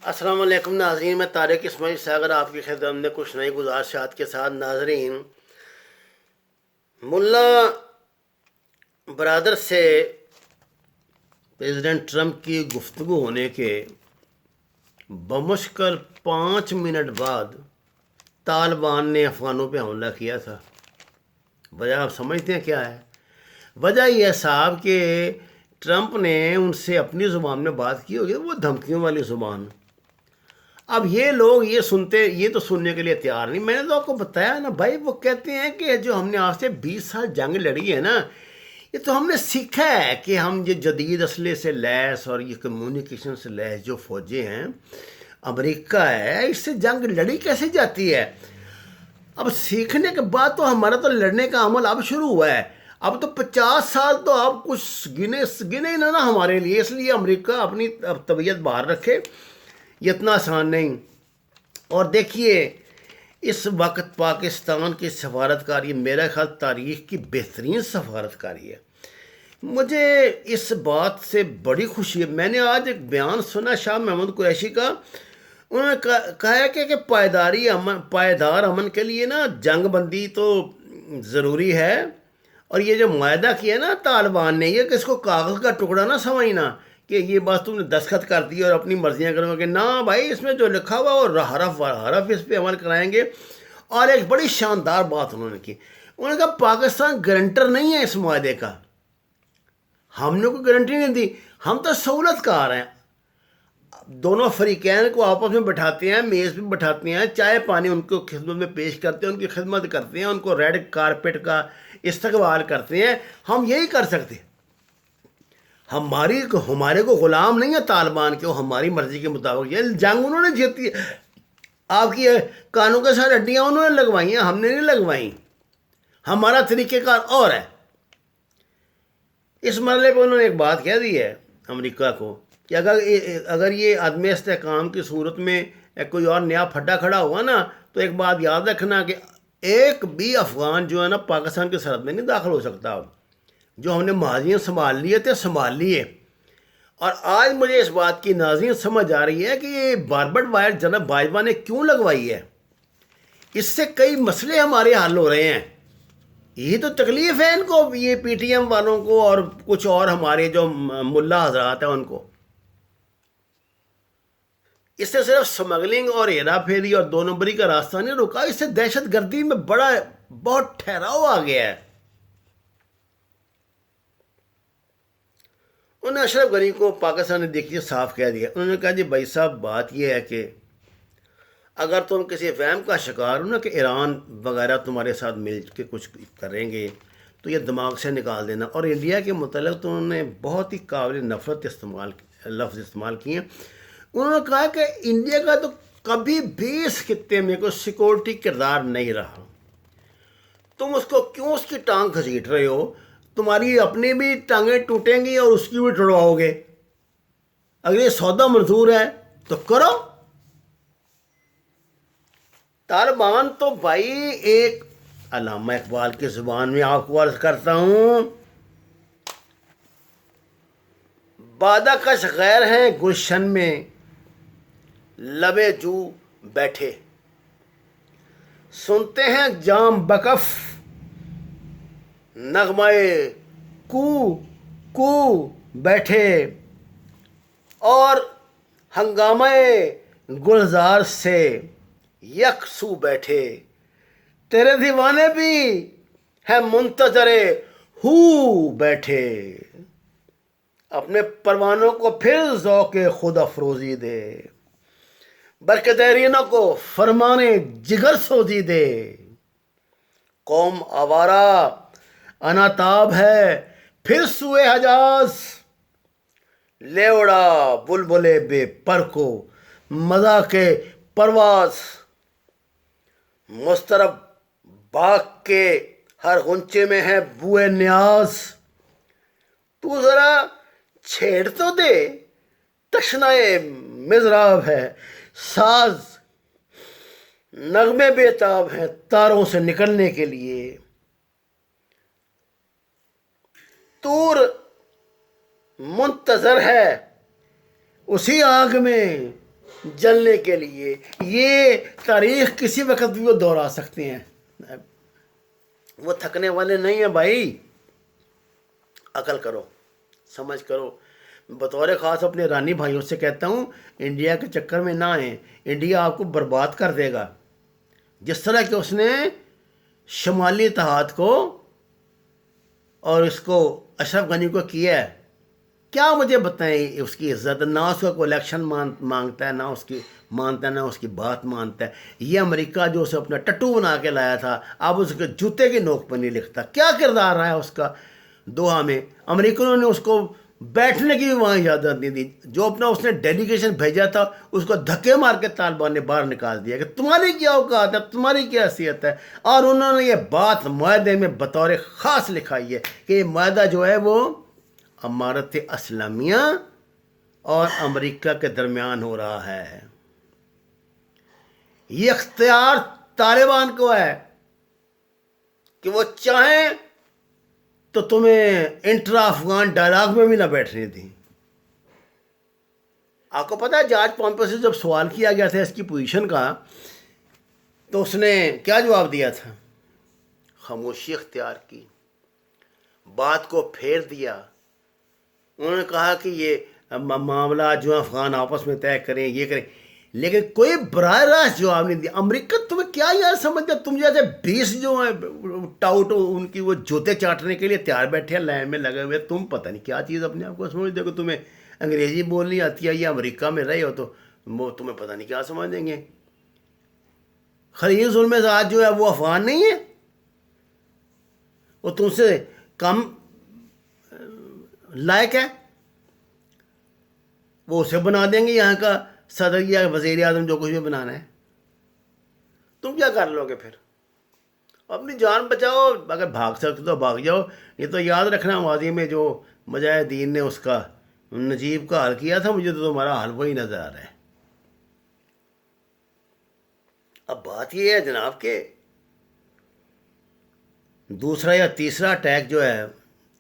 السلام علیکم ناظرین، میں طارق اسماعیل ساگر آپ کی خدمت میں کچھ نئی گزارشات کے ساتھ. ناظرین، ملا برادر سے پریزیڈنٹ ٹرمپ کی گفتگو ہونے کے بمشکل 5 منٹ بعد طالبان نے افغانوں پہ حملہ کیا تھا. وجہ آپ سمجھتے ہیں کیا ہے؟ وجہ یہ ہے صاحب کہ ٹرمپ نے ان سے اپنی زبان میں بات کی ہوگی، وہ دھمکیوں والی زبان. اب یہ لوگ یہ تو سننے کے لیے تیار نہیں. میں نے تو آپ کو بتایا نا بھائی، وہ کہتے ہیں کہ جو ہم نے آج سے 20 سال جنگ لڑی ہے نا، یہ تو ہم نے سیکھا ہے کہ ہم یہ جدید اسلحے سے لیس اور یہ کمیونیکیشن سے لیس جو فوجیں ہیں، امریکہ ہے، اس سے جنگ لڑی کیسے جاتی ہے. اب سیکھنے کے بعد تو ہمارا تو لڑنے کا عمل اب شروع ہوا ہے. اب تو 50 سال تو آپ کچھ گنے ہی نہ ہمارے لیے. اس لیے امریکہ اپنی طبیعت باہر رکھے، یہ اتنا آسان نہیں. اور دیکھیے، اس وقت پاکستان کی سفارتکاری میرا خیال تاریخ کی بہترین سفارتکاری ہے. مجھے اس بات سے بڑی خوشی ہے. میں نے آج ایک بیان سنا شاہ محمود قریشی کا. انہوں نے کہا ہے کہ پائیدار امن کے لیے نا جنگ بندی تو ضروری ہے. اور یہ جو معاہدہ کیا نا طالبان نے، یہ کس کو کاغذ کا ٹکڑا نہ سمجھنا کہ یہ بات تم نے دستخط کر دی اور اپنی مرضیاں کرو گے. نہ بھائی، اس میں جو لکھا ہوا وہ حرف اس پہ عمل کرائیں گے. اور ایک بڑی شاندار بات انہوں نے کی. انہوں نے کہا پاکستان گارنٹر نہیں ہے اس معاہدے کا. ہم نے کوئی گارنٹی نہیں دی، ہم تو سہولت کار ہیں. دونوں فریقین کو آپس میں بٹھاتے ہیں، میز پہ بٹھاتے ہیں، چائے پانی ان کو خدمت میں پیش کرتے ہیں، ان کی خدمت کرتے ہیں، ان کو ریڈ کارپیٹ کا استقبال کرتے ہیں. ہم یہی کر سکتے. ہمارے کو غلام نہیں ہے طالبان کے، وہ ہماری مرضی کے مطابق. یہ جنگ انہوں نے جیتی ہے. آپ کی کانوں کے ساتھ ہڈیاں انہوں نے لگوائی ہیں، ہم نے نہیں لگوائی. ہمارا طریقہ کار اور ہے. اس مرحلے پہ انہوں نے ایک بات کہہ دی ہے امریکہ کو کہ اگر یہ عدم استحکام کی صورت میں کوئی اور نیا پھڈا کھڑا ہوا نا، تو ایک بات یاد رکھنا کہ ایک بھی افغان جو ہے نا پاکستان کی سرحد میں نہیں داخل ہو سکتا. جو ہم نے مہاجرین سنبھال لیے تھے سنبھال لیے. اور آج مجھے اس بات کی ناظرین سمجھ آ رہی ہے کہ یہ باربڈ وائر جناب باجوہ نے کیوں لگوائی ہے. اس سے کئی مسئلے ہمارے حل ہو رہے ہیں. یہ تو تکلیف ہے ان کو، یہ پی ٹی ایم والوں کو اور کچھ اور ہمارے جو ملا حضرات ہیں ان کو. اس سے صرف سمگلنگ اور ہیرا پھیری اور 2 نمبری کا راستہ نہیں رکا، اس سے دہشت گردی میں بہت ٹھہراؤ آ گیا ہے. انہوں نے اشرف غنی کو پاکستان نے دیکھیے صاف کہہ دیا. انہوں نے کہا جی بھائی صاحب، بات یہ ہے کہ اگر تم کسی وہم کا شکار ہو نا کہ ایران وغیرہ تمہارے ساتھ مل کے کچھ کریں گے، تو یہ دماغ سے نکال دینا. اور انڈیا کے متعلق تو انہوں نے بہت ہی قابل نفرت لفظ استعمال کیے ہیں. انہوں نے کہا کہ انڈیا کا تو کبھی بھی اس خطے میں کوئی سیکورٹی کردار نہیں رہا. تم اس کو کیوں اس کی ٹانگ گھسیٹ رہے ہو؟ تمہاری اپنی بھی ٹانگیں ٹوٹیں گی اور اس کی بھی ٹڑواؤ گے. اگر یہ سودا منظور ہے تو کرو. طالبان تو بھائی ایک علامہ اقبال کی زبان میں آپ کو عرض کرتا ہوں، بادہ کش غیر ہیں گلشن میں لبے جو بیٹھے، سنتے ہیں جام بکف نغمے کو کو بیٹھے، اور ہنگامہ گلزار سے یک سو بیٹھے. تیرے دیوانے بھی ہے منتظر ہو بیٹھے، اپنے پروانوں کو پھر ذوق خود افروزی دے، برق دیرینوں کو فرمانے جگر سوزی دے. قوم آوارہ اناتاب ہے پھر سوئے حجاز، لے اڑا بلبلے بے پر کو مزا کے پرواز. مسترب باغ کے ہر غنچے میں ہے بوئے نیاز، تو ذرا چھیڑ تو دے تشنائے مضراب ہے. ساز نغمے بے تاب ہیں تاروں سے نکلنے کے لیے. تور منتظر ہے اسی آگ میں جلنے کے لیے. یہ تاریخ کسی وقت بھی وہ دوہرا سکتے ہیں. وہ تھکنے والے نہیں ہیں بھائی. عقل کرو, سمجھ کرو. بطور خاص اپنے ایرانی بھائیوں سے کہتا ہوں, انڈیا کے چکر میں نہ آئیں. انڈیا آپ کو برباد کر دے گا, جس طرح کہ اس نے شمالی اتحاد کو اور اس کو اشرف غنی کو کیا ہے. کیا مجھے بتائیں اس کی عزت, نہ اس کا کوئی الیکشن مانگتا ہے, نہ اس کی مانتا ہے, نہ اس کی بات مانتا ہے. یہ امریکہ جو اسے اپنا ٹٹو بنا کے لایا تھا, اب اس کے جوتے کی نوک پر نہیں لکھتا. کیا کردار رہا ہے اس کا دوحہ میں. امریکنوں نے اس کو بیٹھنے کی بھی وہاں اجازت نہیں دی. جو اپنا اس نے ڈیلیگیشن بھیجا تھا اس کو دھکے مار کے طالبان نے باہر نکال دیا کہ تمہاری کیا اوقات ہے, تمہاری کیا حیثیت ہے. اور انہوں نے یہ بات معاہدے میں بطور خاص لکھائی ہے کہ یہ معاہدہ جو ہے وہ امارت اسلامیہ اور امریکہ کے درمیان ہو رہا ہے. یہ اختیار طالبان کو ہے کہ وہ چاہیں تو تمہیں انٹرا افغان ڈائلاگ میں بھی نہ بیٹھنے دیں. آپ کو پتا ہے جارج پومپیو سے جب سوال کیا گیا تھا اس کی پوزیشن کا, تو اس نے کیا جواب دیا تھا؟ خاموشی اختیار کی, بات کو پھیر دیا. انہوں نے کہا کہ یہ معاملات جو افغان آپس میں طے کریں, یہ کریں, لیکن کوئی براہ راست جواب نہیں دیا. امریکہ تمہیں کیا یار سمجھتا, تم جیسے 20 جو ہیں ٹاؤٹ ان کی وہ جوتے چاٹنے کے لیے تیار بیٹھے ہیں, لائن میں لگے ہوئے. تم پتہ نہیں کیا چیز اپنے آپ کو سمجھتے کہ تمہیں انگریزی بولنی آتی ہے, یا امریکہ میں رہے ہو تو وہ تمہیں پتہ نہیں کیا سمجھ دیں گے. خلیل ظلم ذات جو ہے وہ افغان نہیں ہے, وہ تم سے کم لائق ہے. وہ اسے بنا دیں گے یہاں کا صدر یا وزیر اعظم, جو کچھ بھی بنانا ہے. تم کیا کر لو گے پھر؟ اپنی جان بچاؤ, اگر بھاگ سکتے تو بھاگ جاؤ. یہ تو یاد رکھنا ماضی میں جو مجاہدین نے اس کا نجیب کا حل کیا تھا, مجھے تو تمہارا حل وہی نظر آ رہا ہے. اب بات یہ ہے جناب کہ دوسرا یا تیسرا اٹیک جو ہے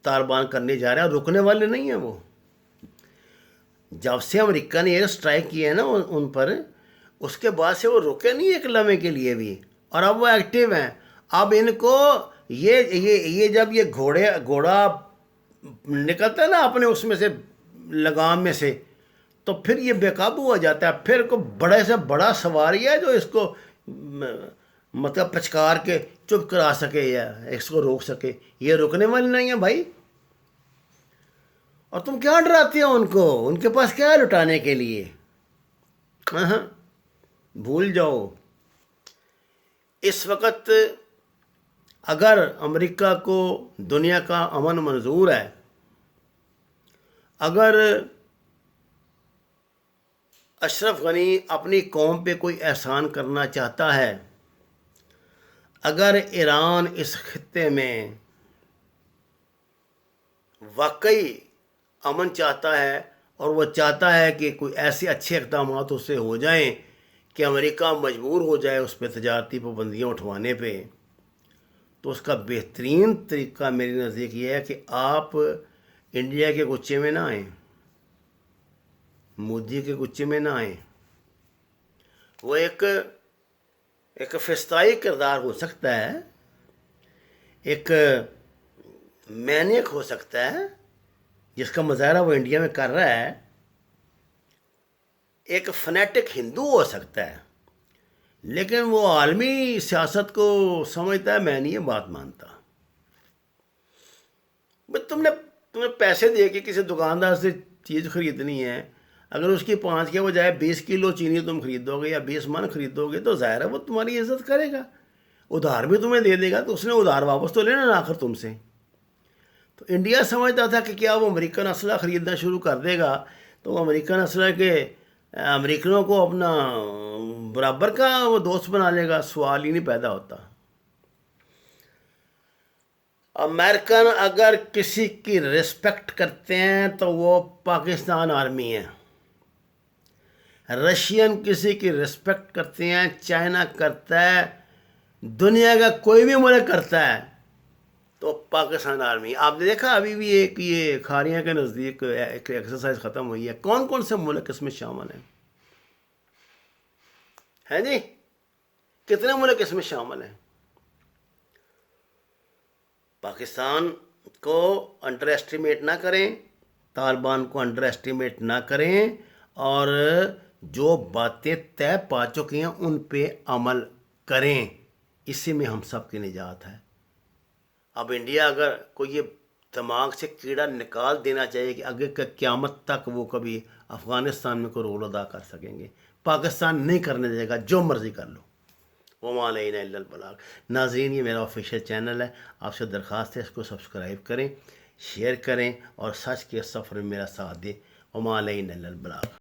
طالبان کرنے جا رہے ہیں, رکنے والے نہیں ہیں وہ. جب سے امریکہ نے ایئر اسٹرائک کی ہے نا ان پر, اس کے بعد سے وہ رکے نہیں ایک لمحے کے لیے بھی, اور اب وہ ایکٹیو ہیں. اب ان کو یہ جب یہ گھوڑا نکلتا ہے نا اپنے اس میں سے لگام میں سے, تو پھر یہ بے قابو ہو جاتا ہے. پھر کو بڑے سے بڑا سواری ہے جو اس کو مطلب پچکار کے چپ کرا سکے یا اس کو روک سکے. یہ رکنے والے نہیں ہیں بھائی. اور تم کیا ڈراتے ہو ان کو؟ ان کے پاس کیا ہے لٹانے کے لیے؟ بھول جاؤ. اس وقت اگر امریکہ کو دنیا کا امن منظور ہے, اگر اشرف غنی اپنی قوم پہ کوئی احسان کرنا چاہتا ہے, اگر ایران اس خطے میں واقعی امن چاہتا ہے, اور وہ چاہتا ہے کہ کوئی ایسے اچھے اقدامات اس سے ہو جائیں کہ امریکہ مجبور ہو جائے اس پہ تجارتی پابندیاں اٹھوانے پہ, تو اس کا بہترین طریقہ میرے نزدیک یہ ہے کہ آپ انڈیا کے گچے میں نہ آئیں, مودی کے گچے میں نہ آئیں. وہ ایک فسطائی کردار ہو سکتا ہے, ایک مینیک ہو سکتا ہے جس کا مظاہرہ وہ انڈیا میں کر رہا ہے, ایک فنیٹک ہندو ہو سکتا ہے, لیکن وہ عالمی سیاست کو سمجھتا ہے. میں نہیں یہ بات مانتا. تمہیں پیسے دے کے کسی دکاندار سے چیز خریدنی ہے, اگر اس کی 5 کے بجائے 20 کلو چینی تم خریدو گے یا 20 من خریدو گے, تو ظاہر ہے وہ تمہاری عزت کرے گا. ادھار بھی تمہیں دے دے گا, تو اس نے ادھار واپس تو لینا نا آخر تم سے. تو انڈیا سمجھتا تھا کہ کیا وہ امریکن اسلحہ خریدنا شروع کر دے گا تو وہ امریکن اسلحہ کے امریکنوں کو اپنا برابر کا وہ دوست بنا لے گا. سوال ہی نہیں پیدا ہوتا. امریکن اگر کسی کی رسپیکٹ کرتے ہیں تو وہ پاکستان آرمی ہے. رشین کسی کی رسپیکٹ کرتے ہیں, چائنا کرتا ہے, دنیا کا کوئی بھی ملک کرتا ہے, تو پاکستان آرمی. آپ نے دیکھا ابھی بھی ایک یہ کھاریاں کے نزدیک ایک ایکسرسائز ختم ہوئی ہے. کون کون سے ملک اس میں شامل ہیں؟ ہیں جی، کتنے ملک اس میں شامل ہیں؟ پاکستان کو انڈر ایسٹیمیٹ نہ کریں، طالبان کو انڈر ایسٹیمیٹ نہ کریں، اور جو باتیں طے پا چکی ہیں ان پہ عمل کریں، اسی میں ہم سب کی نجات ہے۔ اب انڈیا اگر کوئی یہ دماغ سے کیڑا نکال دینا چاہیے کہ آگے کا قیامت تک وہ کبھی افغانستان میں کوئی رول ادا کر سکیں گے، پاکستان نہیں کرنے دے گا، جو مرضی کر لو۔ وما علینا الا البلاغ۔ ناظرین، یہ میرا آفیشیل چینل ہے، آپ سے درخواست ہے اس کو سبسکرائب کریں، شیئر کریں، اور سچ کے سفر میں میرا ساتھ دیں۔ وما علینا الا البلاغ۔